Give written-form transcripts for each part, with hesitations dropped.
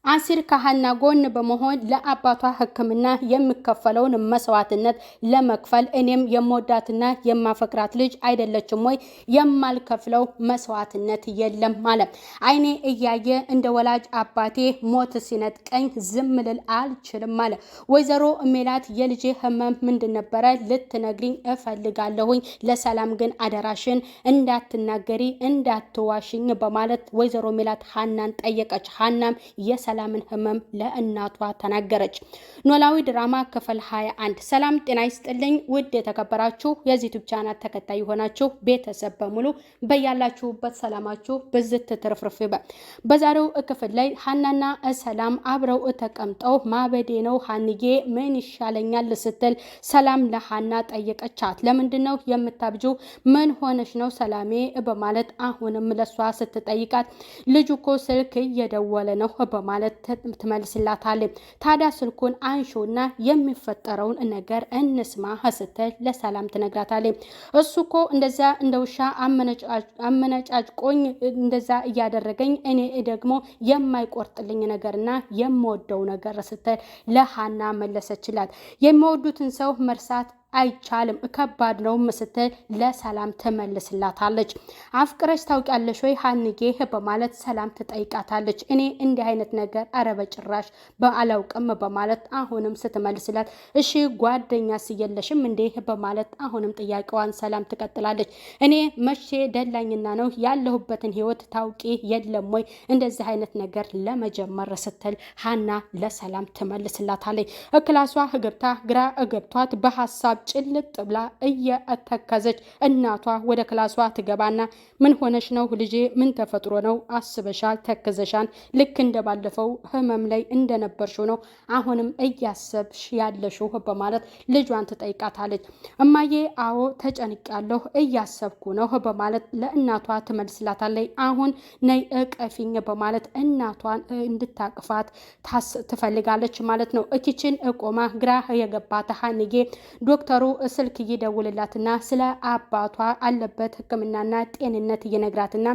አሲር ከሀና ጎን በመሆን ለአባቷ ሕክምና የሚከፈለውን መስዋዕትነት ለመክፈል እኔም የምወዳትና የማፈቅራት ልጅ አይደለችም ወይ? የማልከፍለው መስዋዕትነት የለም ማለት አይኔ እያየ እንደ ወላጅ አባቴ ሞት ሲነጥቀኝ ዝም ልል አልችልም ማለት። ወይዘሮ ሜላት የልጄ ህመም ምንድን ነበረ ልትነግሪኝ እፈልጋለሁኝ። ለሰላም ግን አደራሽን እንዳትናገሪ እንዳትዋሽኝ በማለት ወይዘሮ ሜላት ሀናን ጠየቀች። ሀናም ሰላምን ህመም ለእናቷ ተናገረች። ኖላዊ ድራማ ክፍል 21። ሰላም ጤና ይስጥልኝ ውድ የተከበራችሁ የዚህ ዩቲዩብ ቻናል ተከታይ ሆናችሁ ቤተሰብ በሙሉ በያላችሁበት ሰላማችሁ ብዝት ትርፍርፍ ይበል። በዛሬው ክፍል ላይ ሀናና ሰላም አብረው ተቀምጠው ማበዴ ነው ሀንዬ ምን ይሻለኛል ስትል ሰላም ለሀና ጠየቀቻት። ለምንድነው የምታብጂው? ምን ሆነሽ ነው ሰላሜ በማለት አሁንም ለሷ ስትጠይቃት ልጁ እኮ ስልክ እየደወለ ነው በማለት ትመልስላታለች። ታዲያ ስልኩን አንሺውና የሚፈጠረውን ነገር እንስማ ስትል ለሰላም ትነግራታለች። እሱ እኮ እንደዛ እንደ ውሻ አመነጫጭቆኝ እንደዛ እያደረገኝ እኔ ደግሞ የማይቆርጥልኝ ነገርና የምወደው ነገር ስትል ለሀና መለሰችላት። የሚወዱትን ሰው መርሳት አይቻልም ከባድ ነው ስትል ለሰላም ትመልስላታለች። አፍቅረሽ ታውቂያለሽ ወይ ሀንዬ በማለት ሰላም ትጠይቃታለች። እኔ እንዲህ አይነት ነገር አረ በጭራሽ በአላውቅም በማለት አሁንም ስትመልስላት እሺ ጓደኛ ስየለሽም እንዴ በማለት አሁንም ጥያቄዋን ሰላም ትቀጥላለች። እኔ መቼ ደላኝና ነው ያለሁበትን ህይወት ታውቂ የለም ወይ እንደዚህ አይነት ነገር ለመጀመር ስትል ሀና ለሰላም ትመልስላታለች። ክላሷ ገብታ ግራ ገብቷት በሀሳብ ጭልጥ ብላ እየተከዘች እናቷ ወደ ክላሷ ትገባና ምን ሆነሽ ነው ልጄ? ምን ተፈጥሮ ነው? አስበሻል? ተከዘሻል? ልክ እንደባለፈው ህመም ላይ እንደነበርሽው ነው አሁንም እያሰብሽ ያለሽው በማለት ልጇን ትጠይቃታለች። እማዬ አዎ ተጨንቄያለሁ እያሰብኩ ነው በማለት ለእናቷ ትመልስላታለች። አሁን ነይ እቀፊኝ በማለት እናቷን እንድታቅፋት ትፈልጋለች ማለት ነው። ኪችን ቆማ ግራ የገባት ሀንዬ ዶክተሩ ስልክ እየደውልላትና ስለ አባቷ አለበት ህክምናና ጤንነት እየነግራትና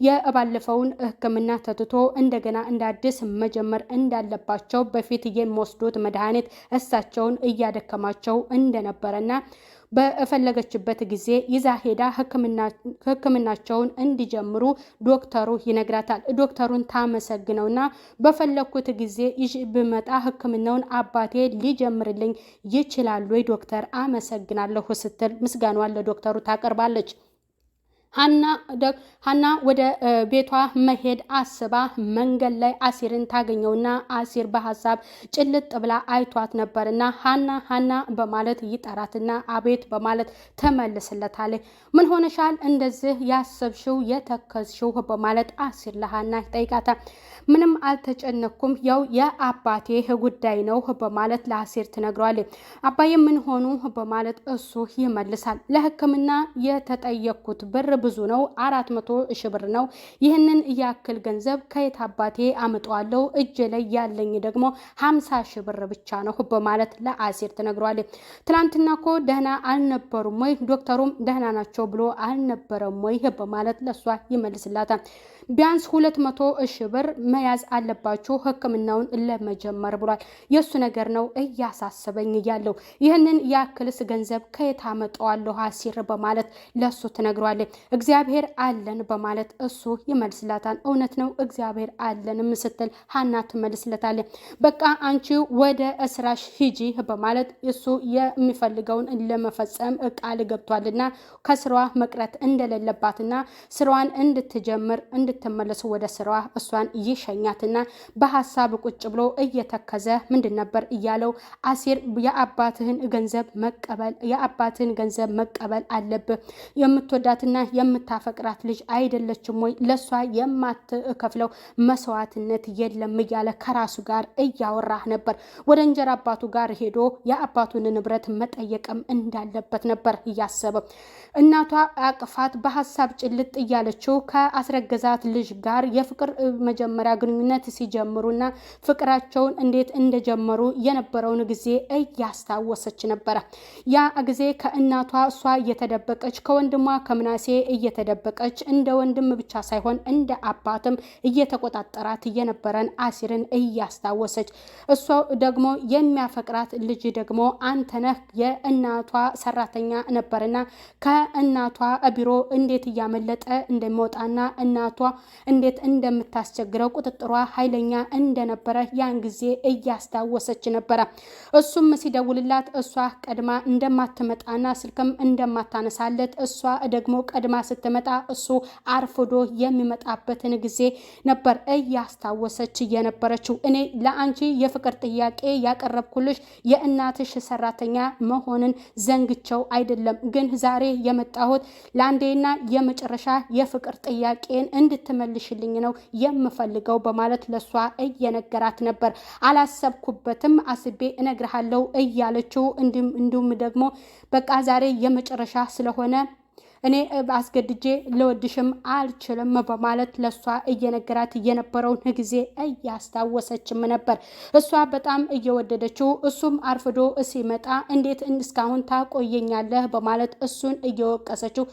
የባለፈውን ህክምና ተትቶ እንደገና እንደ አዲስ መጀመር እንዳለባቸው በፊት የሚወስዱት መድኃኒት እሳቸውን እያደከማቸው እንደነበረና በፈለገችበት ጊዜ ይዛ ሄዳ ህክምናቸውን እንዲጀምሩ ዶክተሩ ይነግራታል። ዶክተሩን ታመሰግነውና በፈለኩት ጊዜ ይዤ ብመጣ ህክምናውን አባቴ ሊጀምርልኝ ይችላል ወይ ዶክተር አመሰግናለሁ ስትል ምስጋናዋን ለዶክተሩ ታቀርባለች። ሀና ወደ ቤቷ መሄድ አስባ መንገድ ላይ አሲርን ታገኘውና አሲር በሀሳብ ጭልጥ ብላ አይቷት ነበርና ሀና በማለት ይጠራትና አቤት በማለት ተመልስለታለች። ምን ሆነሻል እንደዚህ ያሰብሽው የተከዝሽው በማለት አሲር ለሀና ይጠይቃታል። ምንም አልተጨነኩም ያው የአባቴ ጉዳይ ነው በማለት ለአሲር ትነግረዋለች። አባዬ ምን ሆኑ በማለት እሱ ይመልሳል። ለህክምና የተጠየቅኩት ብር ብዙ ነው 400,000 ብር ነው። ይህንን ያክል ገንዘብ ከየት አባቴ አመጣዋለሁ? እጄ ላይ ያለኝ ደግሞ 50,000 ብር ብቻ ነው በማለት ለአሲር ትነግረዋለች። ትናንትና እኮ ደህና አልነበሩም ወይ? ዶክተሩም ደህና ናቸው ብሎ አልነበረም ወይ በማለት ለሷ ይመልስላታል። ቢያንስ 200,000 ብር መያዝ አለባችሁ ህክምናውን ለመጀመር ብሏል። የሱ ነገር ነው እያሳሰበኝ ያለው ይህንን ያክልስ ገንዘብ ከየት አመጣዋለሁ አሲር በማለት ለሱ ትነግረዋለች። እግዚአብሔር አለን በማለት እሱ ይመልስላታል። እውነት ነው እግዚአብሔር አለንም ስትል ሀና ትመልስለታለች። በቃ አንቺ ወደ እስራሽ ሂጂ በማለት እሱ የሚፈልገውን ለመፈጸም ቃል ገብቷልና ከስራዋ መቅረት እንደሌለባትና ስራዋን እንድትጀምር እንድትመለስ ወደ ስራዋ እሷን ይሸኛትና በሐሳብ ቁጭ ብሎ እየተከዘ ምንድን ነበር እያለው አሲር የአባትህን ገንዘብ መቀበል አለብህ። የምትወዳትና የምታፈቅራት ልጅ አይደለችም ወይ? ለሷ የማትከፍለው መስዋዕትነት የለም እያለ ከራሱ ጋር እያወራህ ነበር። ወደ እንጀራ አባቱ ጋር ሄዶ የአባቱን ንብረት መጠየቅም እንዳለበት ነበር እያሰበው። እናቷ አቅፋት በሐሳብ ጭልጥ እያለችው ከአስረገዛት ልጅ ጋር የፍቅር መጀመሪያ ግንኙነት ሲጀምሩና ፍቅራቸውን እንዴት እንደጀመሩ የነበረውን ጊዜ እያስታወሰች ነበረ። ያ ጊዜ ከእናቷ እሷ እየተደበቀች ከወንድሟ ከምናሴ እየተደበቀች እንደ ወንድም ብቻ ሳይሆን እንደ አባትም እየተቆጣጠራት የነበረን አሲርን እያስታወሰች እሷ ደግሞ የሚያፈቅራት ልጅ ደግሞ አንተነህ የእናቷ ሰራተኛ ነበርና ከእናቷ ቢሮ እንዴት እያመለጠ እንደሚወጣና እናቷ እንዴት እንደምታስቸግረው ቁጥጥሯ ኃይለኛ እንደነበረ ያን ጊዜ እያስታወሰች ነበረ። እሱም ሲደውልላት እሷ ቀድማ እንደማትመጣና ስልክም እንደማታነሳለት እሷ ደግሞ ቀድማ ስትመጣ እሱ አርፍዶ የሚመጣበትን ጊዜ ነበር እያስታወሰች የነበረችው። እኔ ለአንቺ የፍቅር ጥያቄ ያቀረብኩልሽ የእናትሽ ሰራተኛ መሆንን ዘንግቸው አይደለም፣ ግን ዛሬ የመጣሁት ለአንዴና የመጨረሻ የፍቅር ጥያቄን እንድትመልሽልኝ ነው የምፈልገው በማለት ለሷ እየነገራት ነበር። አላሰብኩበትም አስቤ እነግርሃለሁ እያለችው እንዲሁም ደግሞ በቃ ዛሬ የመጨረሻ ስለሆነ እኔ አስገድጄ ልወድሽም አልችልም በማለት ለሷ እየነገራት የነበረውን ጊዜ እያስታወሰችም ነበር። እሷ በጣም እየወደደችው እሱም አርፍዶ ሲመጣ እንዴት እስካሁን ታቆየኛለህ በማለት እሱን እየወቀሰችው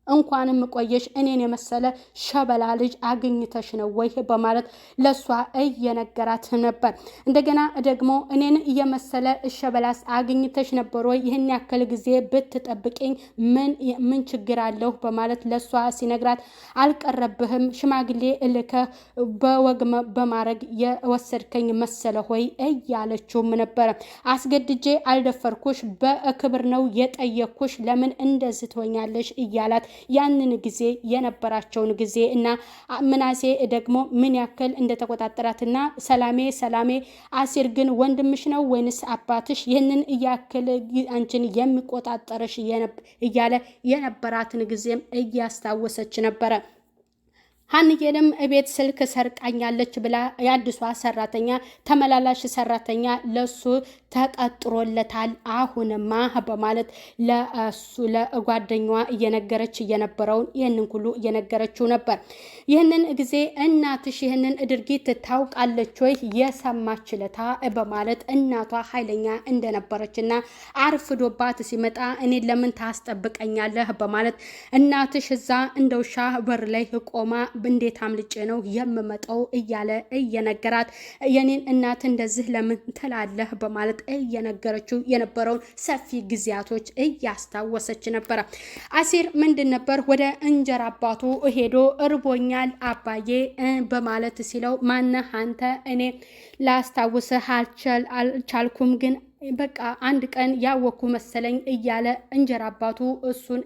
እንኳንም ቆየሽ እኔን የመሰለ ሸበላ ልጅ አግኝተሽ ነው ወይ በማለት ለሷ እየነገራት ነበር። እንደገና ደግሞ እኔን የመሰለ ሸበላስ አግኝተሽ ነበር ወይ ይህን ያክል ጊዜ ብትጠብቂኝ ምን ችግር አለው በማለት ለሷ ሲነግራት አልቀረብህም ሽማግሌ እልከ በወግ በማድረግ የወሰድከኝ መሰለ ሆይ እያለችውም ነበረ። አስገድጄ አልደፈርኩሽ በክብር ነው የጠየኩሽ ለምን እንደዚህ ትሆኛለሽ እያላት ያንን ጊዜ የነበራቸውን ጊዜ እና ምናሴ ደግሞ ምን ያክል እንደተቆጣጠራትና ሰላሜ አሲር ግን ወንድምሽ ነው ወይንስ አባትሽ ይህንን ያክል አንቺን የሚቆጣጠርሽ እያለ የነበራትን ጊዜም እያስታወሰች ነበረ። ሀንዬንም እቤት ስልክ ሰርቃኛለች ብላ የአዲሷ ሰራተኛ ተመላላሽ ሰራተኛ ለሱ ተቀጥሮለታል አሁንማ በማለት ለጓደኛዋ እየነገረች የነበረውን ይህንን ሁሉ እየነገረችው ነበር። ይህንን ጊዜ እናትሽ ይህንን ድርጊት ታውቃለች ወይ የሰማችለታ በማለት እናቷ ኃይለኛ እንደነበረችና አርፍዶባት ሲመጣ እኔ ለምን ታስጠብቀኛለህ በማለት እናትሽ እዛ እንደውሻ በር ላይ ቆማ እንዴት አምልጬ ነው የምመጣው እያለ እየነገራት የኔን እናት እንደዚህ ለምን ትላለህ በማለት እየነገረችው የነበረውን ሰፊ ጊዜያቶች እያስታወሰች ነበረ። አሲር ምንድን ነበር ወደ እንጀራ አባቱ ሄዶ እርቦኛል አባዬ በማለት ሲለው ማነህ አንተ እኔ ላስታውስህ አልቻልኩም ግን በቃ አንድ ቀን ያወኩ መሰለኝ እያለ እንጀራ አባቱ እሱን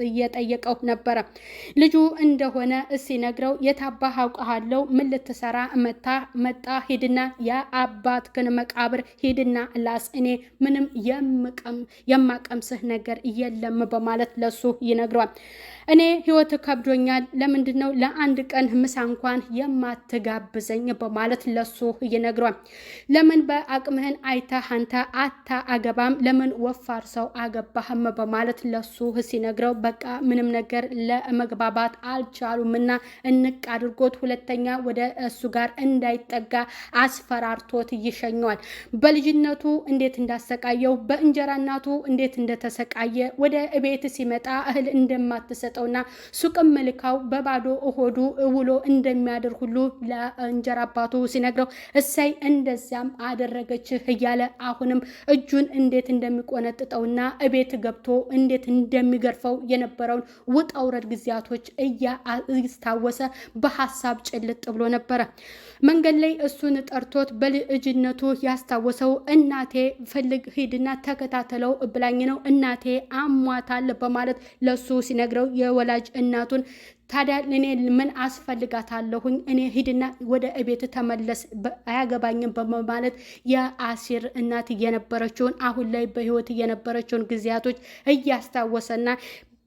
እየጠየቀው ነበረ። ልጁ እንደሆነ ሲነግረው የታባህ አውቀሃለሁ ምን ልትሰራ መጣ ሄድና የአባትህን መቃብር ሄድና ላስ እኔ ምንም የማቀምስህ ነገር የለም በማለት ለሱ ይነግረዋል። እኔ ህይወት ከብዶኛል ለምንድነው ለአንድ ቀን ምሳ እንኳን የማትጋብዘኝ በማለት ለሱ ይነግረዋል። ለምን በአቅምህን አይተህ አንተ አገባም ለምን ወፋር ሰው አገባህም በማለት ለሱ ሲነግረው በቃ ምንም ነገር ለመግባባት አልቻሉምና እንቅ አድርጎት ሁለተኛ ወደ እሱ ጋር እንዳይጠጋ አስፈራርቶት ይሸኘዋል። በልጅነቱ እንዴት እንዳሰቃየው በእንጀራ እናቱ እንዴት እንደተሰቃየ ወደ ቤት ሲመጣ እህል እንደማትሰጠውና ሱቅም ልካው በባዶ ሆዱ ውሎ እንደሚያድር ሁሉ ለእንጀራ አባቱ ሲነግረው እሰይ እንደዚያም አደረገችህ እያለ አሁንም እጁን እንዴት እንደሚቆነጥጠውና እቤት ገብቶ እንዴት እንደሚገርፈው የነበረውን ውጣ ውረድ ጊዜያቶች እያስታወሰ በሐሳብ ጭልጥ ብሎ ነበረ። መንገድ ላይ እሱን ጠርቶት በልጅነቱ ያስታወሰው እናቴ ፈልግ ሂድና ተከታተለው ብላኝ ነው እናቴ አሟታል በማለት ለሱ ሲነግረው የወላጅ እናቱን ታዲያ እኔ ምን አስፈልጋታለሁኝ እኔ ሂድና ወደ እቤት ተመለስ አያገባኝም በማለት የአሲር እናት የነበረችውን አሁን ላይ በህይወት የነበረችውን ጊዜያቶች እያስታወሰና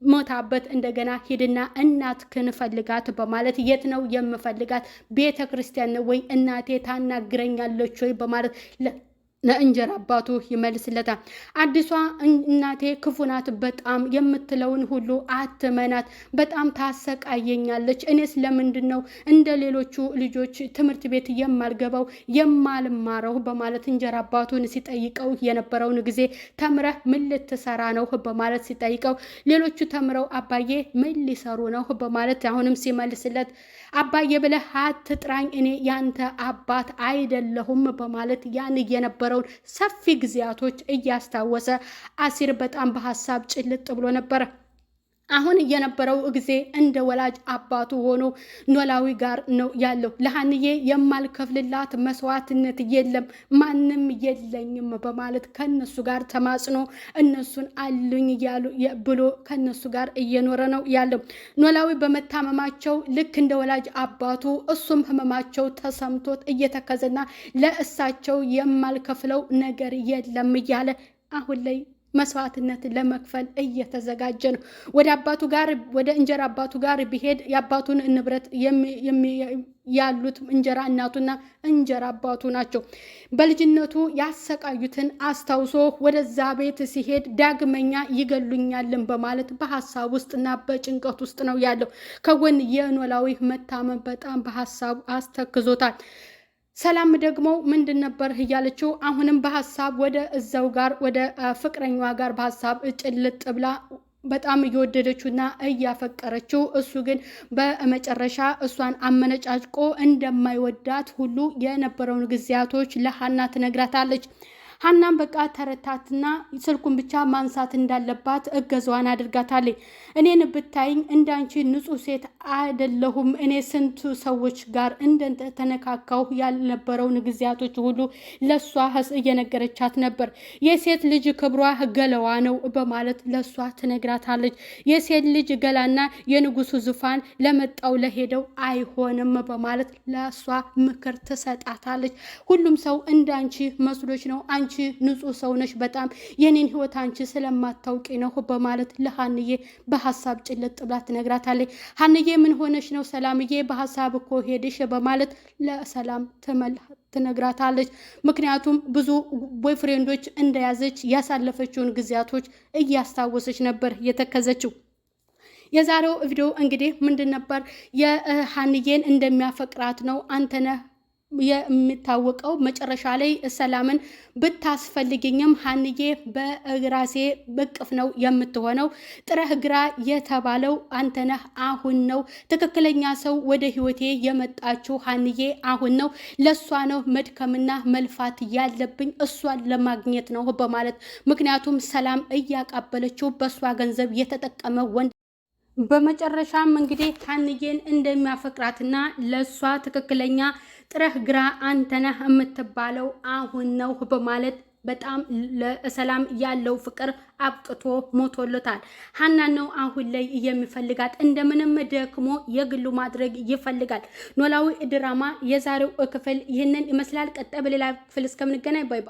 ሞታበት እንደገና ሂድና እናትህን ፈልጋት በማለት የት ነው የምፈልጋት ቤተ ክርስቲያን ወይ እናቴ ታናግረኛለች ወይ በማለት ለእንጀራ አባቱ ይመልስለታል። አዲሷ እናቴ ክፉ ናት፣ በጣም የምትለውን ሁሉ አትመናት፣ በጣም ታሰቃየኛለች። እኔስ ለምንድን ነው እንደ ሌሎቹ ልጆች ትምህርት ቤት የማልገባው የማልማረው? በማለት እንጀራ አባቱን ሲጠይቀው የነበረውን ጊዜ ተምረህ ምን ልትሰራ ነው በማለት ሲጠይቀው ሌሎቹ ተምረው አባዬ ምን ሊሰሩ ነው በማለት አሁንም ሲመልስለት አባዬ ብለህ አትጥራኝ፣ እኔ ያንተ አባት አይደለሁም በማለት ያን የነበረውን ሰፊ ጊዜያቶች እያስታወሰ አሲር በጣም በሀሳብ ጭልጥ ብሎ ነበር። አሁን የነበረው ጊዜ እንደ ወላጅ አባቱ ሆኖ ኖላዊ ጋር ነው ያለው። ለሀንዬ የማልከፍልላት መስዋዕትነት የለም፣ ማንም የለኝም በማለት ከነሱ ጋር ተማጽኖ እነሱን አሉኝ እያሉ ብሎ ከነሱ ጋር እየኖረ ነው ያለው። ኖላዊ በመታመማቸው ልክ እንደ ወላጅ አባቱ እሱም ህመማቸው ተሰምቶት እየተከዘና ለእሳቸው የማልከፍለው ነገር የለም እያለ አሁን ላይ መስዋዕትነት ለመክፈል እየተዘጋጀ ነው። ወደ አባቱ ጋር ወደ እንጀራ አባቱ ጋር ቢሄድ የአባቱን ንብረት ያሉት እንጀራ እናቱና እንጀራ አባቱ ናቸው። በልጅነቱ ያሰቃዩትን አስታውሶ ወደዛ ቤት ሲሄድ ዳግመኛ ይገሉኛልን በማለት በሀሳብ ውስጥና በጭንቀት ውስጥ ነው ያለው። ከጎን የኖላዊ መታመም በጣም በሀሳብ አስተክዞታል። ሰላም ደግሞ ምንድን ነበር እያለችው አሁንም በሀሳብ ወደ እዛው ጋር ወደ ፍቅረኛዋ ጋር በሀሳብ ጭልጥ ብላ በጣም እየወደደችውና እያፈቀረችው እሱ ግን በመጨረሻ እሷን አመነጫጭቆ እንደማይወዳት ሁሉ የነበረውን ጊዜያቶች ለሀና ትነግራታለች። ሀናም በቃ ተረታትና ስልኩን ብቻ ማንሳት እንዳለባት እገዛዋን አድርጋታለች። እኔን ብታይኝ እንዳንቺ ንጹህ ሴት አይደለሁም፣ እኔ ስንቱ ሰዎች ጋር እንደተነካካሁ ያልነበረውን ጊዜያቶች ሁሉ ለሷ እየነገረቻት ነበር። የሴት ልጅ ክብሯ ገለዋ ነው በማለት ለሷ ትነግራታለች። የሴት ልጅ ገላና የንጉሱ ዙፋን ለመጣው ለሄደው አይሆንም በማለት ለሷ ምክር ትሰጣታለች። ሁሉም ሰው እንዳንቺ መስሎች ነው፣ አንቺ ንጹህ ሰው ነሽ፣ በጣም የኔን ህይወት አንቺ ስለማታውቂ ነው በማለት ለሀንዬ በሀሳብ ጭልጥ ብላ ትነግራታለች። ሀንዬ ምን ሆነሽ ነው ሰላምዬ? በሀሳብ እኮ ሄድሽ በማለት ለሰላም ትነግራታለች። ምክንያቱም ብዙ ቦይፍሬንዶች እንደያዘች ያሳለፈችውን ጊዜያቶች እያስታወሰች ነበር የተከዘችው። የዛሬው ቪዲዮ እንግዲህ ምንድን ነበር? የሀንዬን እንደሚያፈቅራት ነው አንተነህ የሚታወቀው። መጨረሻ ላይ ሰላምን ብታስፈልግኝም ሀንዬ በግራሴ በቅፍ ነው የምትሆነው፣ ጥረህ ግራ የተባለው አንተነህ አሁን ነው፣ ትክክለኛ ሰው ወደ ህይወቴ የመጣችው ሀንዬ አሁን ነው፣ ለሷ ነው መድከምና መልፋት ያለብኝ፣ እሷን ለማግኘት ነው በማለት ምክንያቱም ሰላም እያቃበለችው በሷ ገንዘብ የተጠቀመ ወንድ በመጨረሻም እንግዲህ ሀንዬን እንደሚያፈቅራትና ለሷ ትክክለኛ ጥረህ ግራ አንተነህ የምትባለው አሁን ነው በማለት በጣም ለሰላም ያለው ፍቅር አብቅቶ ሞቶለታል። ሀናን ነው አሁን ላይ የሚፈልጋት፣ እንደምንም ደክሞ የግሉ ማድረግ ይፈልጋል። ኖላዊ ድራማ የዛሬው ክፍል ይህንን ይመስላል። ቀጣይ በሌላ ክፍል እስከምንገናኝ ባይ ባይ።